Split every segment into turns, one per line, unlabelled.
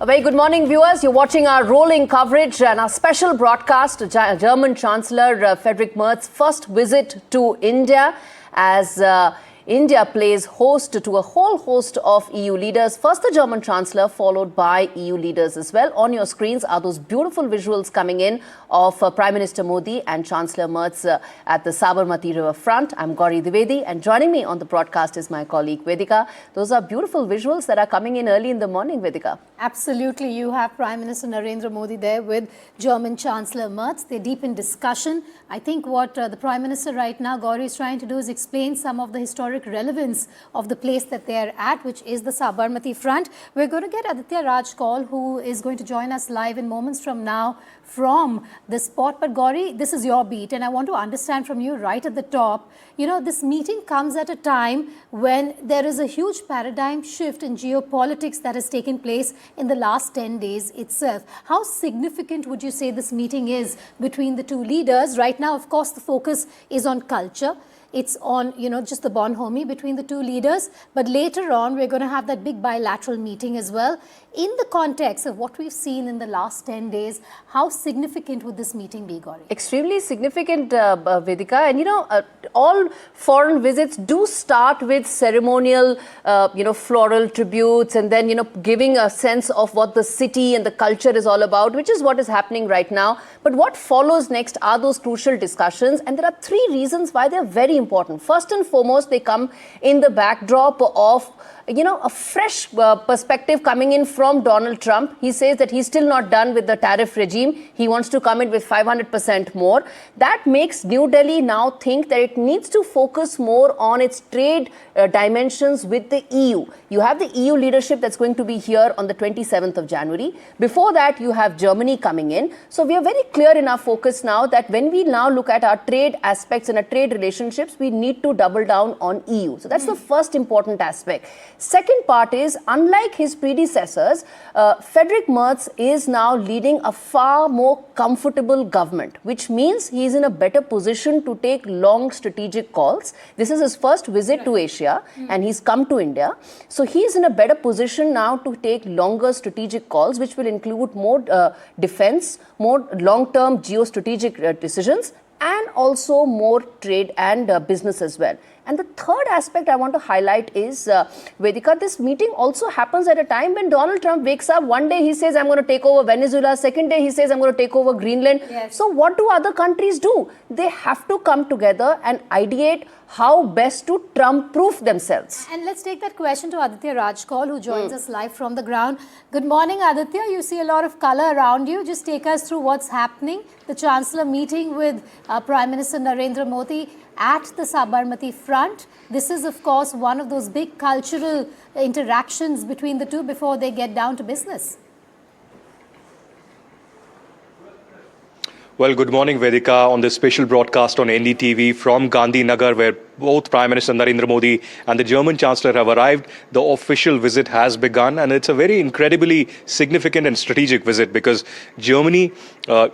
A very good morning, viewers. You're watching our rolling coverage and our special broadcast to German Chancellor Friedrich Merz's first visit to India as India plays host to a whole host of EU leaders. First the German Chancellor, followed by EU leaders as well. On your screens are those beautiful visuals coming in of Prime Minister Modi and Chancellor Merz at the Sabarmati River front. I'm Gauri Dwivedi, and joining me on the broadcast is my colleague Vedika. Those are beautiful visuals that are coming in early in the morning, Vedika.
Absolutely. You have Prime Minister Narendra Modi there with German Chancellor Merz. They're deep in discussion. I think what the Prime Minister right now, Gauri, is trying to do is explain some of the historic relevance of the place that they are at, which is the Sabarmati front. We're going to get Aditya Rajkol, who is going to join us live in moments from now from the spot. But Gauri, this is your beat, and I want to understand from you right at the top, you know, this meeting comes at a time when there is a huge paradigm shift in geopolitics that has taken place in the last 10 days itself. How significant would you say this meeting is between the two leaders? Right now, of course, the focus is on culture. It's on, you know, just the bonhomie between the two leaders. But later on, we're going to have that big bilateral meeting as well. In the context of what we've seen in the last 10 days, how significant would this meeting be, Gauri?
Extremely significant, Vedika. And, you know, all foreign visits do start with ceremonial, floral tributes and then, giving a sense of what the city and the culture is all about, which is what is happening right now. But what follows next are those crucial discussions. And there are three reasons why they're very important. First and foremost, they come in the backdrop of a fresh perspective coming in from Donald Trump. He says that he's still not done with the tariff regime. He wants to come in with 500% more. That makes New Delhi now think that it needs to focus more on its trade dimensions with the EU. You have the EU leadership that's going to be here on the 27th of January. Before that, you have Germany coming in. So we are very clear in our focus now that when we now look at our trade aspects and our trade relationships, we need to double down on EU. So that's the first important aspect. Second part is, unlike his predecessors, Friedrich Merz is now leading a far more comfortable government, which means he is in a better position to take long strategic calls. This is his first visit to Asia, and he's come to India. So he is in a better position now to take longer strategic calls, which will include more defense, more long-term geostrategic decisions, and also more trade and business as well. And the third aspect I want to highlight is, Vedika, this meeting also happens at a time when Donald Trump wakes up. One day he says, I'm going to take over Venezuela. Second day he says, I'm going to take over Greenland. Yes. So what do other countries do? They have to come together and ideate how best to Trump-proof themselves.
And let's take that question to Aditya Rajkol, who joins us live from the ground. Good morning, Aditya. You see a lot of color around you. Just take us through what's happening. The Chancellor meeting with Prime Minister Narendra Modi at the Sabarmati front. This is, of course, one of those big cultural interactions between the two before they get down to business.
Well, good morning, Vedika, on this special broadcast on NDTV from Gandhinagar, where both Prime Minister Narendra Modi and the German Chancellor have arrived. The official visit has begun, and it's a very incredibly significant and strategic visit because Germany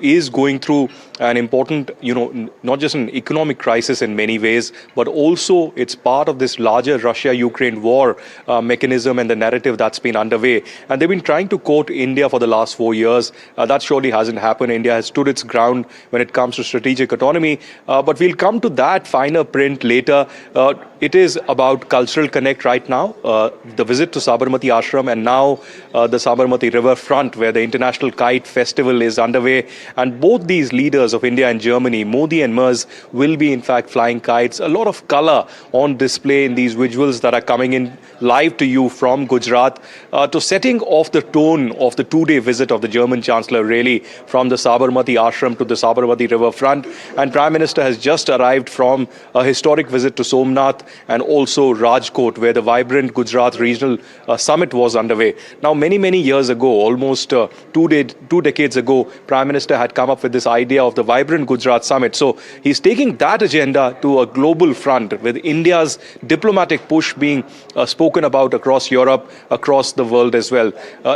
is going through an important, not just an economic crisis in many ways, but also it's part of this larger Russia-Ukraine war mechanism and the narrative that's been underway. And they've been trying to quote India for the last 4 years. That surely hasn't happened. India has stood its ground when it comes to strategic autonomy. But we'll come to that finer print later. It is about cultural connect right now. The visit to Sabarmati Ashram and now the Sabarmati River front, where the International Kite Festival is underway. And both these leaders of India and Germany, Modi and Merz, will be in fact flying kites. A lot of color on display in these visuals that are coming in live to you from Gujarat, to setting off the tone of the two-day visit of the German Chancellor, really, from the Sabarmati Ashram to the Sabarmati River front. And Prime Minister has just arrived from a historic visit to Somnath and also Rajkot, where the vibrant Gujarat regional summit was underway. Now, many years ago, almost two decades ago, Prime Minister had come up with this idea of the vibrant Gujarat summit. So he's taking that agenda to a global front, with India's diplomatic push being spoken about across Europe, across the world as well,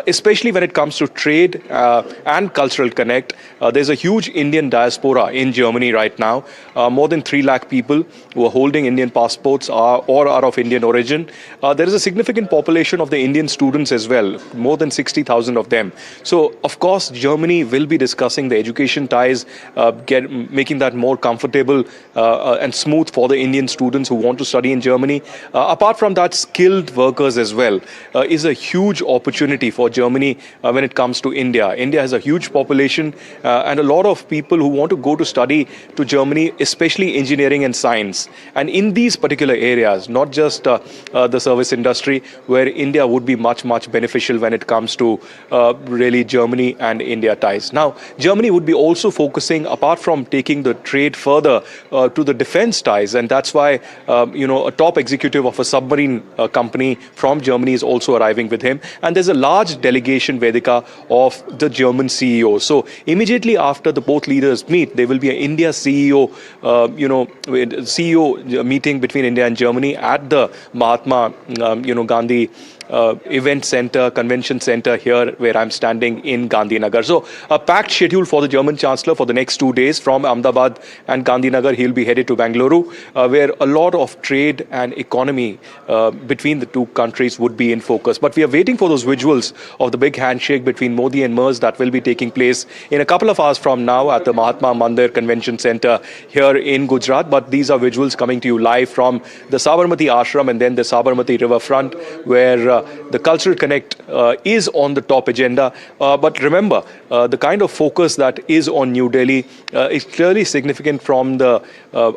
especially when it comes to trade and cultural connect. There's a huge Indian diaspora in Germany right now, more than 3 lakh people who are holding Indian passports. graduates are of Indian origin. There is a significant population of the Indian students as well, more than 60,000 of them. So, of course, Germany will be discussing the education ties, making that more comfortable and smooth for the Indian students who want to study in Germany. Apart from that, skilled workers as well is a huge opportunity for Germany when it comes to India. India has a huge population and a lot of people who want to go to study to Germany, especially engineering and science. And in these particular areas, not just the service industry, where India would be much, much beneficial when it comes to really Germany and India ties. Now, Germany would be also focusing, apart from taking the trade further, to the defense ties. And that's why, a top executive of a submarine company from Germany is also arriving with him. And there's a large delegation, Vedika, of the German CEO. So immediately after the both leaders meet, there will be an India CEO, CEO meeting between India and Germany at the Mahatma Gandhi event center, convention center here where I'm standing in Gandhinagar. So a packed schedule for the German Chancellor for the next 2 days from Ahmedabad and Gandhinagar. He'll be headed to Bengaluru, where a lot of trade and economy between the two countries would be in focus. But we are waiting for those visuals of the big handshake between Modi and Merz that will be taking place in a couple of hours from now at the Mahatma Mandir Convention Center here in Gujarat. But these are visuals coming to you live from the Sabarmati Ashram and then the Sabarmati riverfront, where the cultural connect is on the top agenda. But remember, the kind of focus that is on New Delhi is clearly significant from the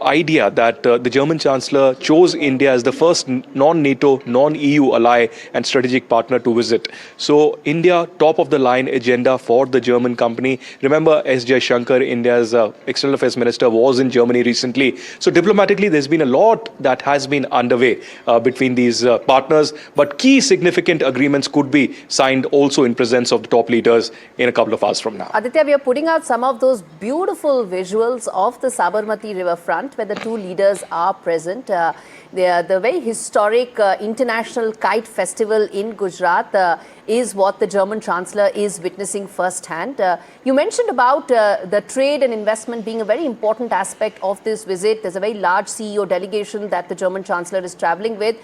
idea that the German Chancellor chose India as the first non-NATO, non-EU ally and strategic partner to visit. So India, top of the line agenda for the German company. Remember, S. Shankar, India's External Affairs Minister, was in Germany recently. So diplomatically, there's been a lot that has been underway between these partners. But key significant agreements could be signed also in presence of the top leaders in a couple of hours from now.
Aditya, we are putting out some of those beautiful visuals of the Sabarmati riverfront where the two leaders are present. The very historic International Kite Festival in Gujarat is what the German Chancellor is witnessing firsthand. You mentioned about the trade and investment being a very important aspect of this visit. There's a very large CEO delegation that the German Chancellor is traveling with.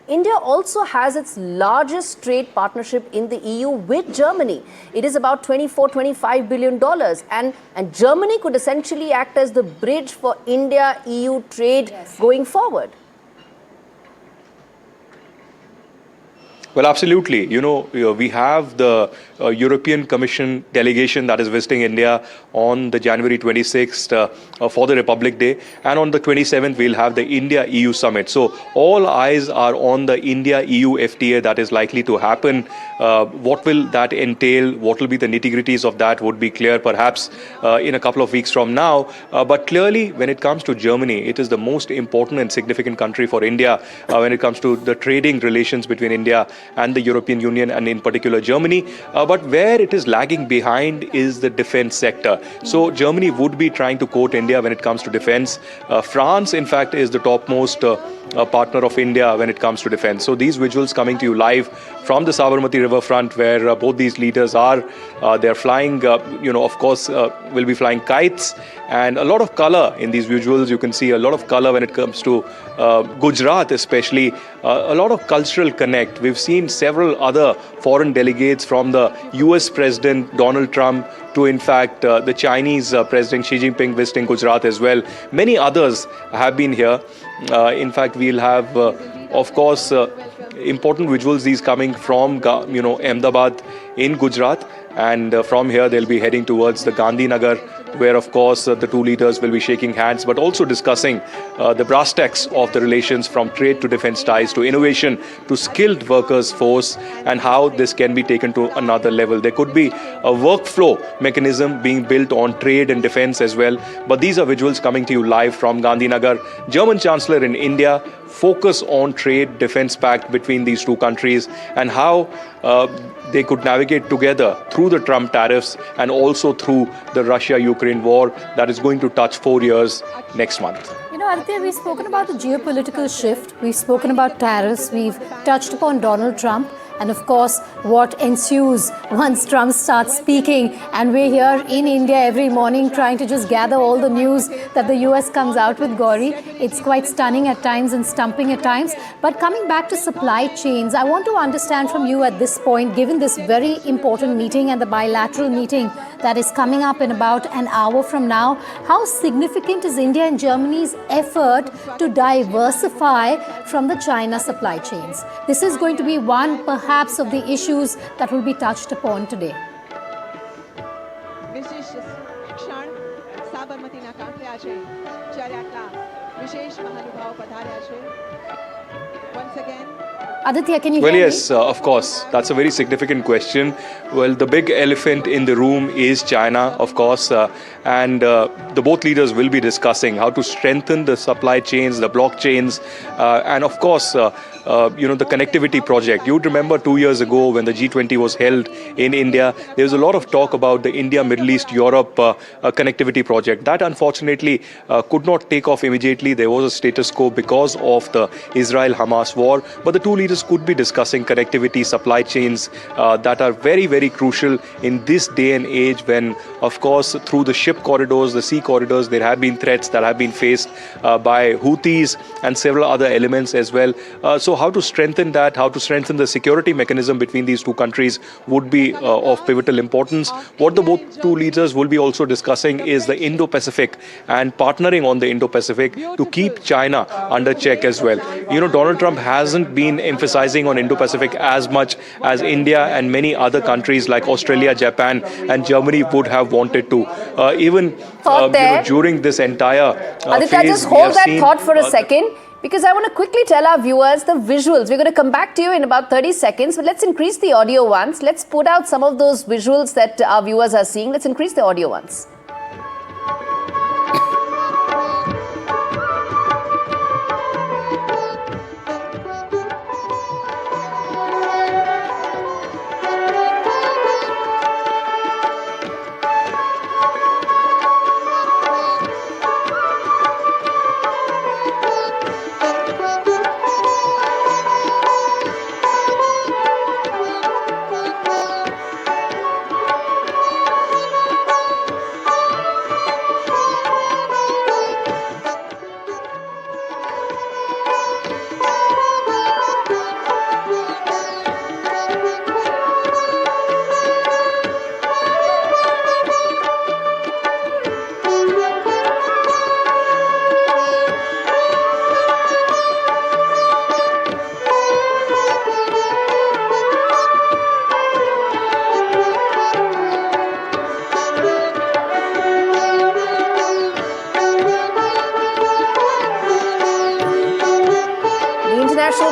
India also has its largest trade partnership in the EU with Germany. It is about $24-25 billion. And Germany could essentially act as the bridge for India-EU trade going forward.
Well, absolutely. We have the European Commission delegation that is visiting India on the January 26th for the Republic Day. And on the 27th, we'll have the India-EU summit. So all eyes are on the India-EU FTA that is likely to happen. What will that entail? What will be the nitty-gritties of that would be clear perhaps in a couple of weeks from now. But clearly, when it comes to Germany, it is the most important and significant country for India when it comes to the trading relations between India and the European Union, and in particular Germany. But where it is lagging behind is the defense sector. So Germany would be trying to quote India when it comes to defense. France, in fact, is the topmost partner of India when it comes to defense. So these visuals coming to you live from the Sabarmati riverfront, where both these leaders are. They're flying, of course, will be flying kites, and a lot of color in these visuals. You can see a lot of color when it comes to Gujarat, especially. A lot of cultural connect. We've seen several other foreign delegates, from the US President Donald Trump to, in fact, the Chinese President Xi Jinping visiting Gujarat as well. Many others have been here. In fact, we'll have, of course, important visuals, these coming from, Ahmedabad in Gujarat. And from here, they'll be heading towards the Gandhinagar, where, of course, the two leaders will be shaking hands, but also discussing the brass tacks of the relations, from trade to defense ties to innovation to skilled workers force, and how this can be taken to another level. There could be a workflow mechanism being built on trade and defense as well. But these are visuals coming to you live from Gandhinagar. German Chancellor in India, focus on trade defense pact between these two countries, and how they could navigate together through the Trump tariffs and also through the Russia-Ukraine war that is going to touch 4 years next month.
Aditya, we've spoken about the geopolitical shift, we've spoken about tariffs, we've touched upon Donald Trump. and of course what ensues once Trump starts speaking. And we're here in India every morning trying to just gather all the news that the US comes out with, Gauri. It's quite stunning at times and stumping at times. But coming back to supply chains, I want to understand from you at this point, given this very important meeting and the bilateral meeting that is coming up in about an hour from now, how significant is India and Germany's effort to diversify from the China supply chains? This is going to be one perhaps of the issues that will be touched upon today.
Sabarmati ના કાંઠે છે જ્યારે આટલા વિશેષ મહાનુભાવો પધાર્યા છે. Once again,
Aditya, can you
Well,
hear
yes, of course. That's a very significant question. Well, the big elephant in the room is China, of course. And the both leaders will be discussing how to strengthen the supply chains, the blockchains, and of course, the connectivity project. You'd remember 2 years ago when the G20 was held in India, there was a lot of talk about the India, Middle East, Europe connectivity project. That unfortunately could not take off immediately. There was a status quo because of the Israel-Hamas war. But the two leaders could be discussing connectivity, supply chains that are very, very crucial in this day and age when, of course, through the ship corridors, the sea corridors, there have been threats that have been faced by Houthis and several other elements as well. So how to strengthen that, how to strengthen the security mechanism between these two countries would be of pivotal importance. What the both two leaders will be also discussing is the Indo-Pacific and partnering on the Indo-Pacific to keep China under check as well. Donald Trump hasn't been emphasizing on Indo-Pacific as much as India and many other countries like Australia, Japan and Germany would have wanted to. Even during this entire
Aditya,
phase,
just hold that thought for a second, because I want to quickly tell our viewers the visuals. We're going to come back to you in about 30 seconds, but let's increase the audio once. Let's put out some of those visuals that our viewers are seeing. Let's increase the audio once.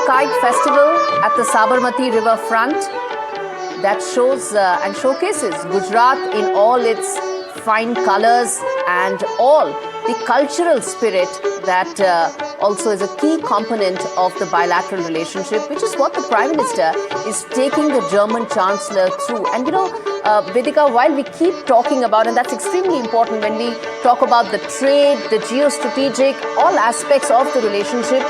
Kite Festival at the Sabarmati River front that shows and showcases Gujarat in all its fine colors and all the cultural spirit that also is a key component of the bilateral relationship, which is what the Prime Minister is taking the German Chancellor through. And Vedika, while we keep talking about, and that's extremely important when we talk about the trade, the geostrategic, all aspects of the relationship,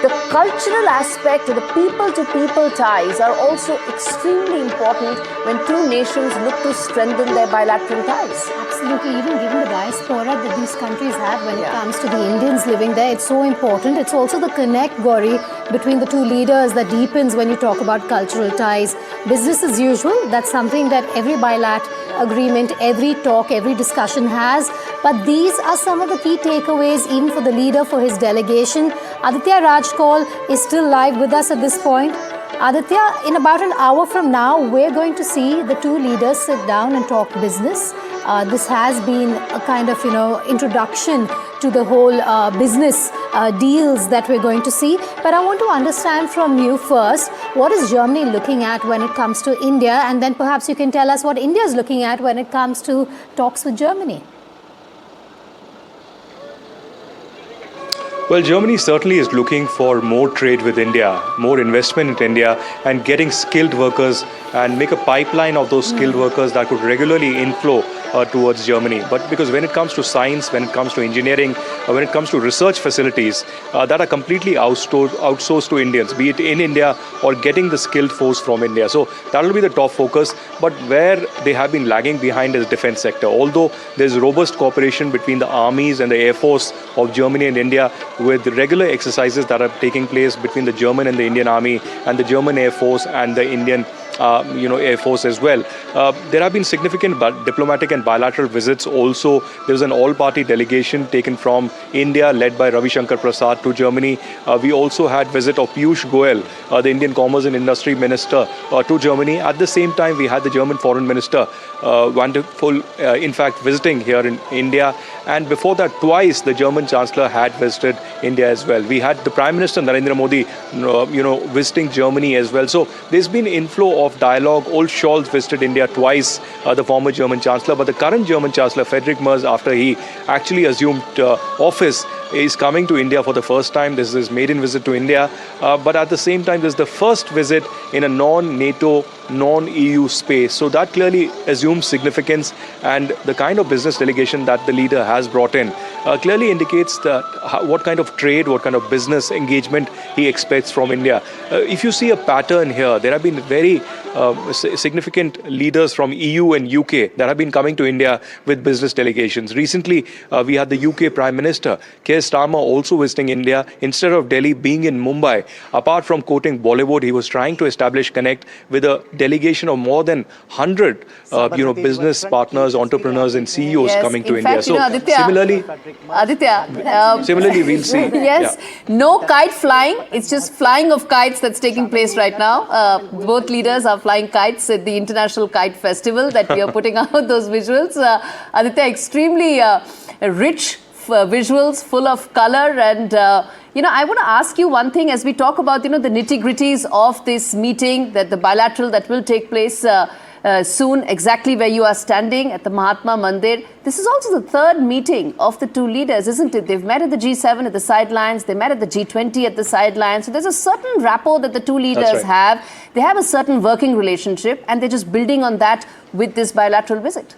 the cultural aspect, the people-to-people ties are also extremely important when two nations look to strengthen their bilateral ties.
Absolutely, even given the diaspora that these countries have when it comes to the Indians living there, it's so important. It's also the connect, Gauri, between the two leaders that deepens when you talk about cultural ties. Business as usual, that's something that every bilateral agreement, every talk, every discussion has. But these are some of the key takeaways even for the leader, for his delegation. Aditya Rajkol is still live with us at this point. Aditya, in about an hour from now, we're going to see the two leaders sit down and talk business. This has been a kind of, introduction to the whole business deals that we're going to see. But I want to understand from you first, what is Germany looking at when it comes to India? And then perhaps you can tell us what India is looking at when it comes to talks with Germany.
Well, Germany certainly is looking for more trade with India, more investment in India, and getting skilled workers and make a pipeline of those skilled workers that could regularly inflow towards Germany. But because when it comes to science, when it comes to engineering, when it comes to research facilities that are completely outsourced to Indians, be it in India or getting the skilled force from India. So that will be the top focus. But where they have been lagging behind is the defense sector. Although there's robust cooperation between the armies and the air force of Germany and India, with regular exercises that are taking place between the German and the Indian army and the German air force and the Indian Air Force as well. There have been significant diplomatic and bilateral visits also. There was an all-party delegation taken from India led by Ravi Shankar Prasad to Germany. We also had visit of Piyush Goyal, the Indian Commerce and Industry Minister, to Germany. At the same time, we had the German Foreign Minister, wonderful, in fact, visiting here in India. And before that, twice the German Chancellor had visited India as well. We had the Prime Minister Narendra Modi, visiting Germany as well. So there's been inflow of dialogue. Old Scholz visited India twice, the former German Chancellor. But the current German Chancellor, Friedrich Merz, after he actually assumed office, is coming to India for the first time. This is his maiden visit to India. But at the same time, this is the first visit in a non-NATO, non-EU space. So that clearly assumes significance, and the kind of business delegation that the leader has brought in clearly indicates what kind of trade, what kind of business engagement he expects from India. If you see a pattern here, there have been very significant leaders from EU and UK that have been coming to India with business delegations. Recently, we had the UK Prime Minister, Keir Starmer, also visiting India. Instead of Delhi, being in Mumbai, apart from quoting Bollywood, he was trying to establish connect with a delegation of more than 100 business partners, entrepreneurs and CEOs coming to India.
Fact,
so similarly, we'll see.
Yes, no kite flying. It's just flying of kites that's taking place right now. Both leaders are flying kites at the International Kite Festival that we are putting out those visuals. Aditya, extremely rich visuals, full of color. And, I want to ask you one thing as we talk about, the nitty-gritties of this meeting, that the bilateral that will take place soon, exactly where you are standing at the Mahatma Mandir. This is also the third meeting of the two leaders, isn't it? They've met at the G7 at the sidelines. They met at the G20 at the sidelines. So there's a certain rapport that the two leaders have. They have a certain working relationship, and they're just building on that with this bilateral visit.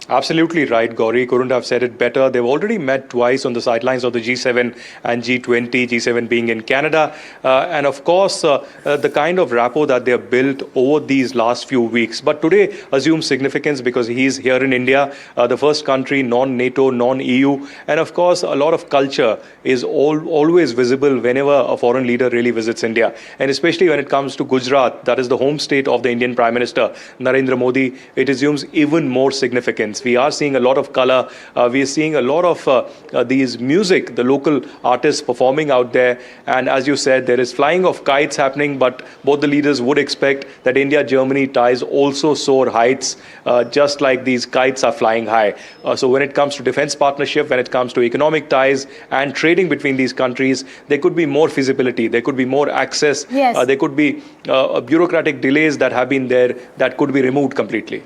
Absolutely right, Gauri. Couldn't have said it better. They've already met twice on the sidelines of the G7 and G20, G7 being in Canada. And of course, the kind of rapport that they have built over these last few weeks. But today assumes significance because he's here in India, the first country, non-NATO, non-EU. And of course, a lot of culture is always visible whenever a foreign leader really visits India. And especially when it comes to Gujarat, that is the home state of the Indian Prime Minister, Narendra Modi, it assumes even more significance. We are seeing a lot of color. We are seeing a lot of these music, the local artists performing out there. And as you said, there is flying of kites happening, but both the leaders would expect that India-Germany ties also soar heights, just like these kites are flying high. So when it comes to defense partnership, when it comes to economic ties and trading between these countries, there could be more feasibility, there could be more access, there could be bureaucratic delays that have been there that could be removed completely.